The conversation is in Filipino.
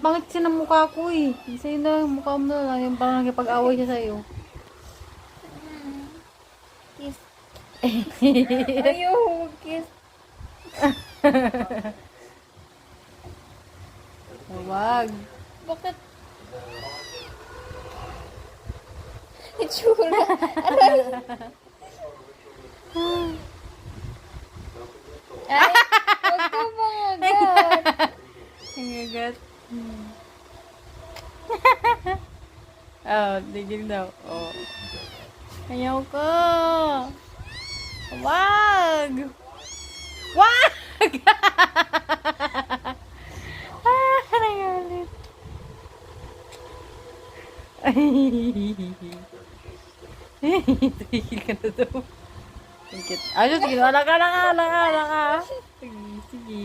Pangit siya ng mukha ko eh. Sa'yo na yung mukha mo na lang. Yung parang nakipag-away siya sa'yo. Kiss. Ayaw, kiss. Wag. Bakit? Itsura. Aray. Ay, huwag ka mangagat. Ang agat. Oh, tigil daw. Oh. Ayaw ko. Wag! Wag! Nangalit. Tigil ka na daw. Tingkit. Ayos, sige. Wala ka. Sige, sige.